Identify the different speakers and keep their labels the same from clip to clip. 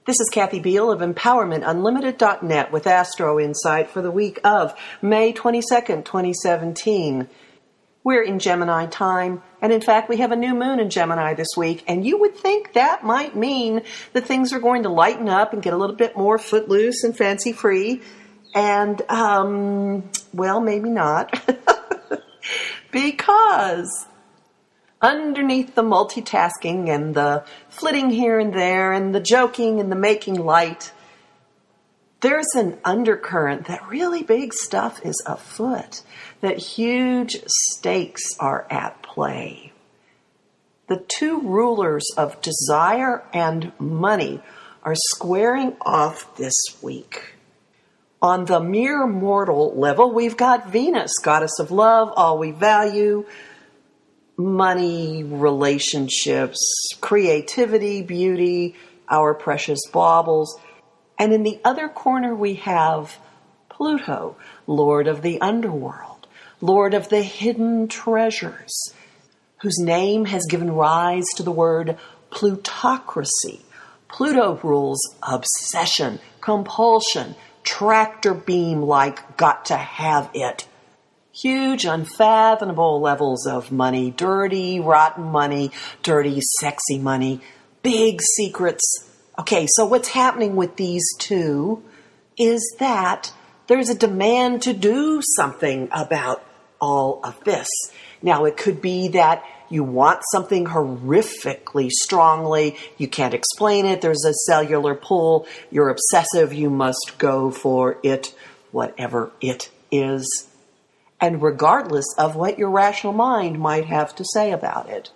Speaker 1: This is Kathy Biehl of EmpowermentUnlimited.net with Astro Insight for the week of May 22nd, 2017. We're in Gemini time, and in fact, we have a new moon in Gemini this week, and you would think that might mean that things are going to lighten up and get a little bit more footloose and fancy-free, and, well, maybe not, because underneath the multitasking and the flitting here and there and the joking and the making light, there's an undercurrent that really big stuff is afoot, that huge stakes are at play. The two rulers of desire and money are squaring off this week. On the mere mortal level, we've got Venus, goddess of love, all we value, money, relationships, creativity, beauty, our precious baubles. And in the other corner we have Pluto, Lord of the underworld, Lord of the hidden treasures, whose name has given rise to the word plutocracy. Pluto rules obsession, compulsion, tractor beam-like got to have it. Huge, unfathomable levels of money, dirty, rotten money, dirty, sexy money, big secrets. Okay, so what's happening with these two is that there's a demand to do something about all of this. Now, it could be that you want something horrifically strongly, you can't explain it, there's a cellular pull, you're obsessive, you must go for it, whatever it is. And regardless of what your rational mind might have to say about it.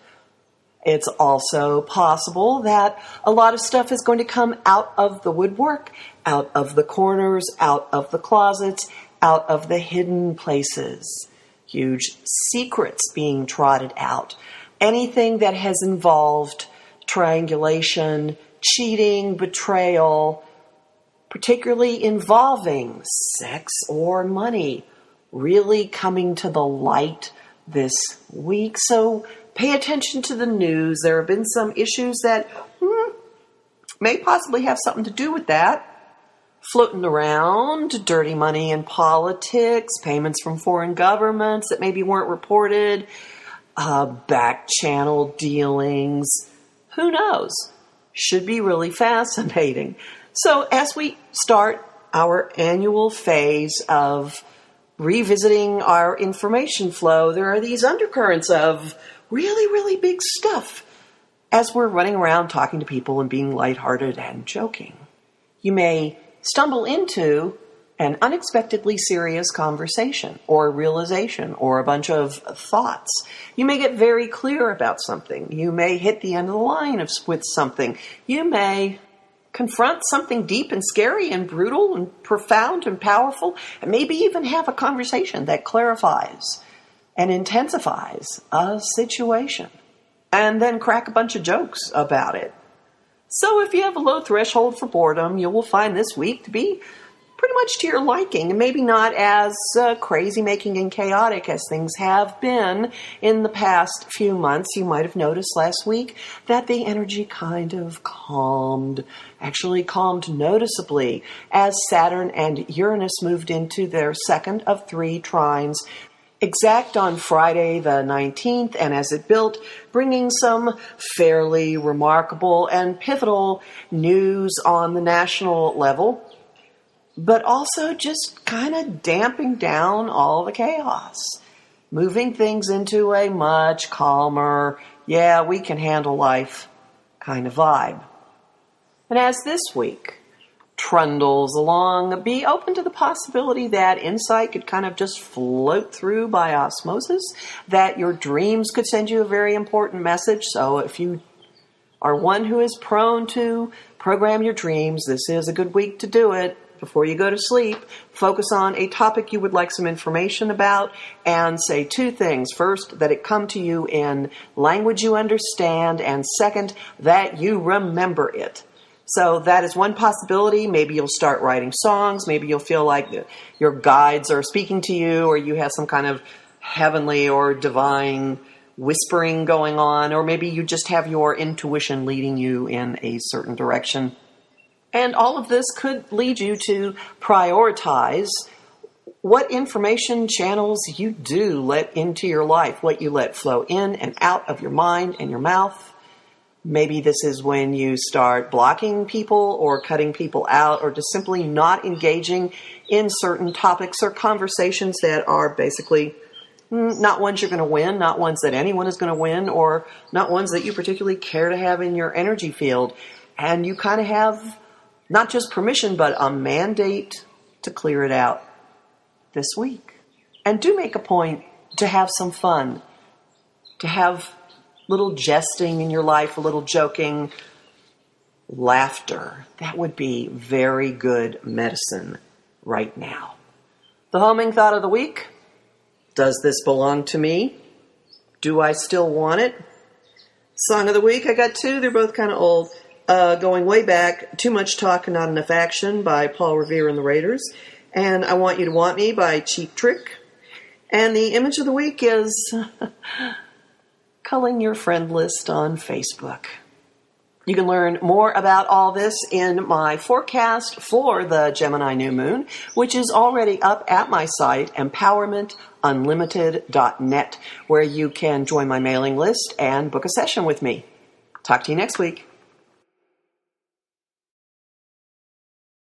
Speaker 1: It's also possible that a lot of stuff is going to come out of the woodwork, out of the corners, out of the closets, out of the hidden places. Huge secrets being trotted out. Anything that has involved triangulation, cheating, betrayal, particularly involving sex or money, really coming to the light this week. So pay attention to the news. There have been some issues that may possibly have something to do with that. Floating around, dirty money in politics, payments from foreign governments that maybe weren't reported, back channel dealings. Who knows? Should be really fascinating. So as we start our annual phase of revisiting our information flow, there are these undercurrents of really, really big stuff as we're running around talking to people and being lighthearted and joking. You may stumble into an unexpectedly serious conversation or realization or a bunch of thoughts. You may get very clear about something. You may hit the end of the line with something. You may confront something deep and scary and brutal and profound and powerful, and maybe even have a conversation that clarifies and intensifies a situation, and then crack a bunch of jokes about it. So if you have a low threshold for boredom, you will find this week to be pretty much to your liking, and maybe not as crazy-making and chaotic as things have been in the past few months. You might have noticed last week that the energy kind of actually calmed noticeably as Saturn and Uranus moved into their second of 3 trines, exact on Friday the 19th, and as it built, bringing some fairly remarkable and pivotal news on the national level, but also just kind of damping down all the chaos, moving things into a much calmer, yeah, we can handle life kind of vibe. And as this week trundles along, be open to the possibility that insight could kind of just float through by osmosis, that your dreams could send you a very important message. So if you are one who is prone to program your dreams, this is a good week to do it. Before you go to sleep, focus on a topic you would like some information about and say 2 things. First, that it come to you in language you understand, and second, that you remember it. So that is one possibility. Maybe you'll start writing songs. Maybe you'll feel like your guides are speaking to you, or you have some kind of heavenly or divine whispering going on, or maybe you just have your intuition leading you in a certain direction. And all of this could lead you to prioritize what information channels you do let into your life, what you let flow in and out of your mind and your mouth. Maybe this is when you start blocking people or cutting people out or just simply not engaging in certain topics or conversations that are basically not ones you're going to win, not ones that anyone is going to win, or not ones that you particularly care to have in your energy field. And you kind of have not just permission, but a mandate to clear it out this week. And do make a point to have some fun, to have little jesting in your life, a little joking, laughter. That would be very good medicine right now. The homing thought of the week: does this belong to me? Do I still want it? Song of the week, I got two. They're both kind of old. Going way back, Too Much Talk and Not Enough Action by Paul Revere and the Raiders. And I Want You to Want Me by Cheap Trick. And the image of the week is culling your friend list on Facebook. You can learn more about all this in my forecast for the Gemini new moon, which is already up at my site, empowermentunlimited.net, where you can join my mailing list and book a session with me. Talk to you next week.